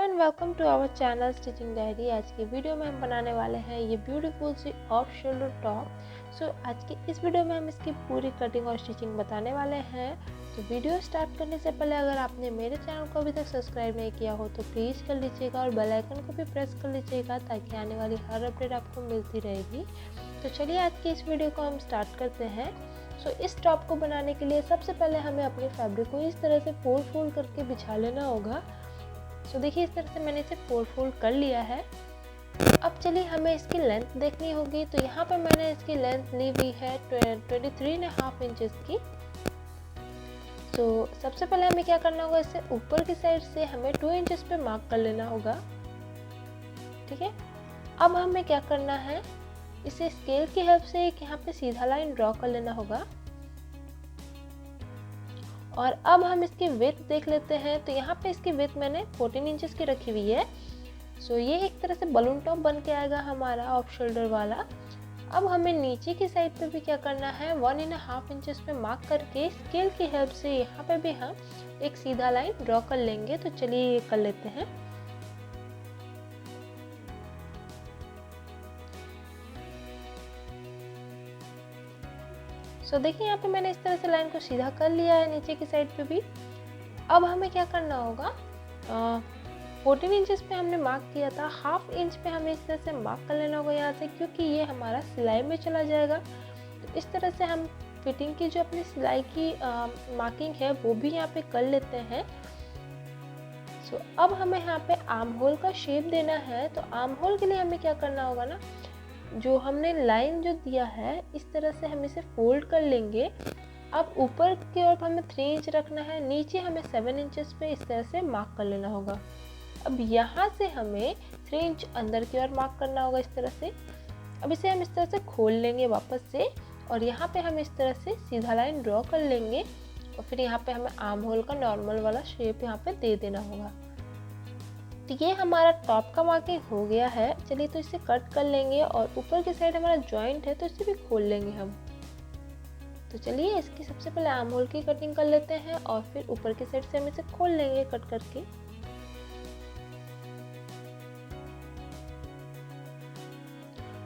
And welcome to our channel stitching diary. आज की video में हम बनाने वाले हैं ये ब्यूटीफुल सी ऑफ शोल्डर टॉप। सो आज की इस वीडियो में हम इसकी पूरी कटिंग और स्टिचिंग बताने वाले हैं। तो वीडियो स्टार्ट करने से पहले अगर आपने मेरे चैनल को अभी तक सब्सक्राइब नहीं किया हो तो प्लीज़ कर लीजिएगा और बेल आइकन को भी प्रेस कर लीजिएगा ताकि आने वाली हर अपडेट आपको मिलती रहेगी। तो चलिए आज की इस वीडियो को हम स्टार्ट करते हैं। इस टॉप को बनाने के लिए सबसे पहले हमें अपने फैब्रिक को इस तरह से फोल्ड करके बिछा लेना होगा। देखिए इस तरह से मैंने इसे फोल्ड कर लिया है। अब चलिए हमें इसकी लेंथ देखनी होगी। तो यहाँ पे मैंने इसकी लेंथ ली हुई है 23.5 इंचेस की। सबसे पहले हमें क्या करना होगा, इससे ऊपर की साइड से हमें 2 इंचेस पे मार्क कर लेना होगा। ठीक है, अब हमें क्या करना है, इसे स्केल की हेल्प से एक यहाँ पे सीधा लाइन ड्रॉ कर लेना होगा। और अब हम इसकी विड्थ देख लेते हैं। तो यहाँ पे इसकी विड्थ मैंने 14 इंचेस की रखी हुई है। ये एक तरह से बलून टॉप बन के आएगा हमारा ऑफ शोल्डर वाला। अब हमें नीचे की साइड पे भी क्या करना है, 1.5 इंचेस पे मार्क करके स्केल की हेल्प से यहाँ पे भी हम एक सीधा लाइन ड्रॉ कर लेंगे। तो चलिए ये कर लेते हैं। देखिए यहाँ पे मैंने इस तरह से लाइन को सीधा कर लिया है नीचे की साइड पे भी। अब हमें क्या करना होगा, 14 इंचेस पे हमने मार्क किया था, हाफ इंच पे हमें इस तरह से मार्क कर लेना होगा यहाँ से, क्योंकि ये हमारा सिलाई में चला जाएगा। तो इस तरह से हम फिटिंग की जो अपनी सिलाई की मार्किंग है वो भी यहाँ पे कर लेते हैं। अब हमें यहाँ पे आर्म होल का शेप देना है। तो आर्म होल के लिए हमें क्या करना होगा ना, जो हमने लाइन जो दिया है इस तरह से हम इसे फोल्ड कर लेंगे। अब ऊपर की ओर हमें 3 इंच रखना है, नीचे हमें 7 इंचेस पे इस तरह से मार्क कर लेना होगा। अब यहाँ से हमें 3 इंच अंदर की ओर मार्क करना होगा इस तरह से। अब इसे हम इस तरह से खोल लेंगे वापस से, और यहाँ पे हम इस तरह से सीधा लाइन ड्रॉ कर लेंगे। और फिर यहाँ पे हमें आर्म होल का नॉर्मल वाला शेप यहाँ पे दे देना होगा। तो ये हमारा टॉप का मार्किंग हो गया है। चलिए तो इसे कट कर लेंगे, और ऊपर की साइड हमारा जॉइंट है तो इसे भी खोल लेंगे हम। तो चलिए इसकी सबसे पहले आर्म होल की कटिंग कर लेते हैं और फिर ऊपर की साइड से हम इसे खोल लेंगे कट करके।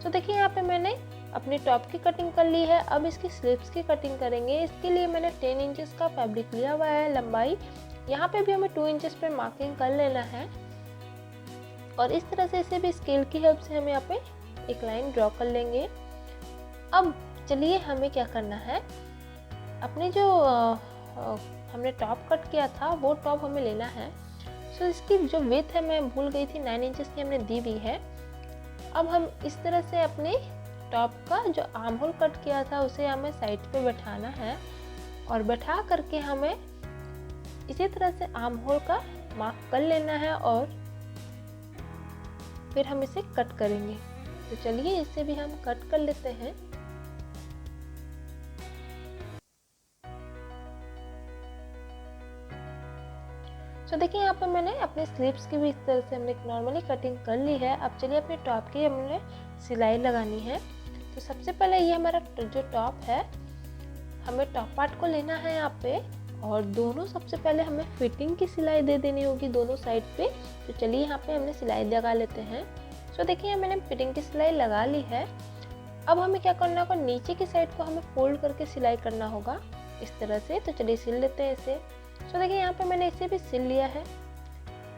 देखिए यहाँ पे मैंने अपने टॉप की कटिंग कर ली है। अब इसकी स्लीव्स की कटिंग करेंगे। इसके लिए मैंने 10 इंचेस का फैब्रिक लिया हुआ है लंबाई। यहाँ पे भी हमें 2 इंचेस पे मार्किंग कर लेना है, और इस तरह से इसे भी स्केल की हेल्प से हम यहाँ पे एक लाइन ड्रॉ कर लेंगे। अब चलिए हमें क्या करना है, अपने जो हमने टॉप कट किया था वो टॉप हमें लेना है। इसकी जो विड्थ है मैं भूल गई थी, 9 इंचेस की हमने दी हुई है। अब हम इस तरह से अपने टॉप का जो आर्म होल कट किया था उसे हमें साइड पे बैठाना है, और बैठा करके हमें इसी तरह से आर्म होल का मार्क कर लेना है, और फिर हम इसे कट करेंगे। तो चलिए इसे भी हम कट कर लेते हैं। देखिए यहाँ पे मैंने अपने स्लीव्स की भी इस तरह से हमने नॉर्मली कटिंग कर ली है। अब चलिए अपने टॉप की हमने सिलाई लगानी है। तो सबसे पहले ये हमारा जो टॉप है, हमें टॉप पार्ट को लेना है यहाँ पे, और दोनों सबसे पहले हमें फिटिंग की सिलाई दे देनी होगी दोनों साइड पे। तो चलिए यहाँ पे हमने सिलाई लगा लेते हैं। देखिए मैंने फिटिंग की सिलाई लगा ली है। अब हमें क्या करना होगा, नीचे की साइड को हमें फोल्ड करके सिलाई करना होगा इस तरह से। तो चलिए सिल लेते हैं इसे। देखिए यहाँ पे मैंने इसे भी सिल लिया है।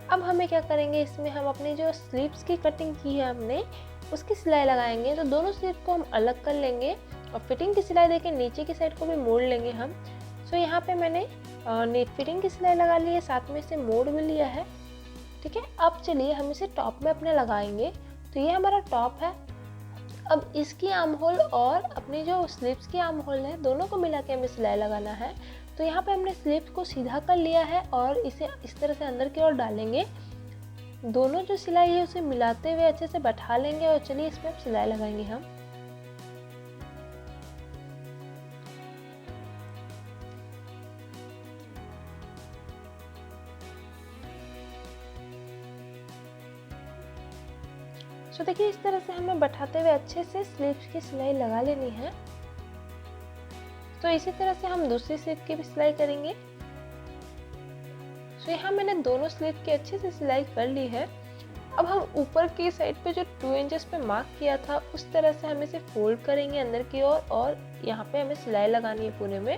अब हमें क्या करेंगे, इसमें हम अपनी जो स्लीव्स की कटिंग की है हमने उसकी सिलाई लगाएंगे। तो दोनों स्लीव को हम अलग कर लेंगे और फिटिंग की सिलाई देके नीचे की साइड को भी मोड़ लेंगे हम। यहाँ पे मैंने फिटिंग की सिलाई लगा ली है, साथ में इसे मोड़ भी लिया है। ठीक है, अब चलिए हम इसे टॉप में अपने लगाएंगे। तो ये हमारा टॉप है। अब इसकी आर्म होल और अपनी जो स्लीव्स की आर्म होल है दोनों को मिला के हमें सिलाई लगाना है। तो यहाँ पे हमने स्लीव्स को सीधा कर लिया है और इसे इस तरह से अंदर की ओर डालेंगे। दोनों जो सिलाई है उसे मिलाते हुए अच्छे से बैठा लेंगे, और चलिए इसमें अब सिलाई लगाएंगे हम। देखिए इस तरह से हमें बैठाते हुए अच्छे से स्लीव्स की सिलाई लगा लेनी है। तो इसी तरह से हम दूसरी स्लीव की भी सिलाई करेंगे। सो यहाँ मैंने दोनों स्लीव की अच्छे से सिलाई कर ली है। अब हम ऊपर की साइड पे जो 2 इंचेस पे मार्क किया था उस तरह से हम इसे फोल्ड करेंगे अंदर की ओर और यहाँ पे हमें सिलाई लगानी है पूरे में।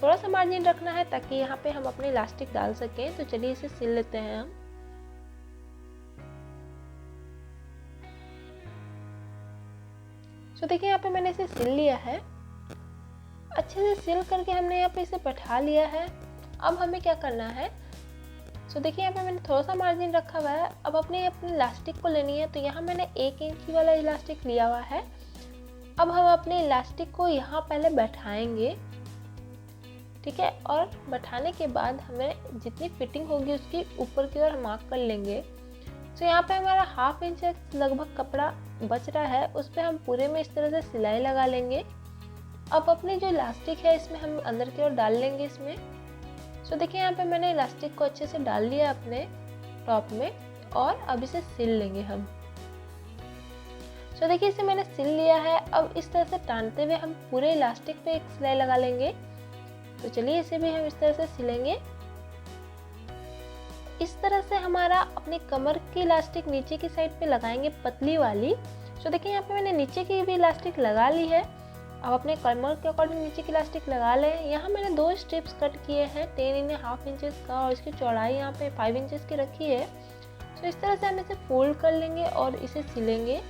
थोड़ा सा मार्जिन रखना है ताकि यहाँ पे हम अपने इलास्टिक डाल सकें। तो चलिए इसे सिल लेते हैं हम। तो देखिए यहाँ पे मैंने इसे सिल लिया है। अच्छे से सिल करके हमने यहाँ पे इसे बैठा लिया है। अब हमें क्या करना है, सो देखिए यहाँ पे मैंने थोड़ा सा मार्जिन रखा हुआ है। अब अपने इलास्टिक को लेनी है। तो यहाँ मैंने 1 इंच वाला इलास्टिक लिया हुआ है। अब हम अपने इलास्टिक को यहाँ पहले बैठाएंगे, ठीक है। और बैठाने के बाद हमें जितनी फिटिंग होगी उसकी ऊपर की ओर मार्क कर लेंगे। तो यहाँ पे हमारा 1/2 इंच लगभग कपड़ा बच रहा है, उस पर हम पूरे में इस तरह से सिलाई लगा लेंगे। अब अपनी जो इलास्टिक है इसमें हम अंदर की ओर डाल लेंगे इसमें। सो देखिए यहाँ पे मैंने इलास्टिक को अच्छे से डाल लिया अपने टॉप में और अब इसे सिल लेंगे हम। सो देखिए इसे मैंने सिल लिया है। अब इस तरह से टानते हुए हम पूरे इलास्टिक पे एक सिलाई लगा लेंगे। तो चलिए इसे भी हम इस तरह से सिलेंगे। इस तरह से हमारा अपनी कमर की इलास्टिक नीचे की साइड पे लगाएंगे, पतली वाली। सो देखिए यहाँ पे मैंने नीचे की भी इलास्टिक लगा ली है। अब अपने कमर के अकॉर्डिंग नीचे की इलास्टिक लगा लें। यहाँ मैंने 2 स्ट्रिप्स कट किए हैं, 10.5 इंचेस का, और इसकी चौड़ाई यहाँ पे 5 इंचेस की रखी है। तो इस तरह से हम इसे फोल्ड कर लेंगे और इसे सिलेंगे।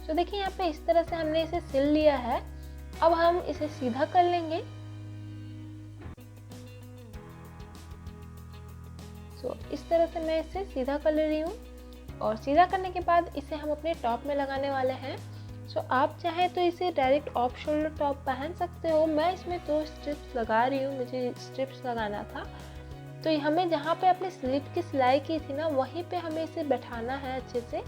तो देखिए यहाँ पे इस तरह से हमने इसे सिल लिया है। अब हम इसे सीधा कर लेंगे। तो इस तरह से मैं इसे सीधा कर ले रही हूँ और सीधा करने के बाद इसे हम अपने टॉप में लगाने वाले हैं। सो आप चाहे तो इसे डायरेक्ट ऑफ शोल्डर टॉप पहन सकते हो। मैं इसमें 2 स्ट्रिप्स लगा रही हूँ, मुझे स्ट्रिप्स लगाना था। तो हमें जहाँ पे अपने स्लीव की सिलाई की थी ना, वहीं पे हमें इसे बैठाना है अच्छे से।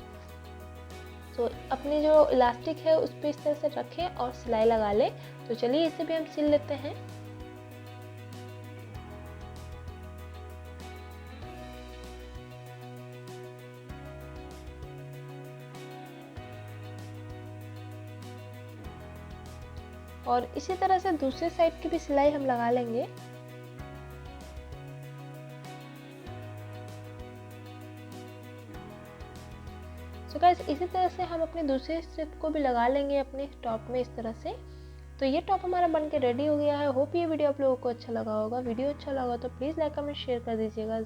तो अपनी जो इलास्टिक है उस पर इस तरह से रखें और सिलाई लगा लें। तो चलिए इसे भी हम सिल लेते हैं। और इसी तरह से दूसरे साइड की भी सिलाई हम लगा लेंगे। तो गाइस इसी तरह से हम अपने दूसरे स्ट्रिप को भी लगा लेंगे अपने टॉप में इस तरह से। तो ये टॉप हमारा बनके रेडी हो गया है। होप ये वीडियो आप लोगों को अच्छा लगा होगा। वीडियो अच्छा लगा तो प्लीज़ लाइक कमेंट शेयर कर दीजिएगा।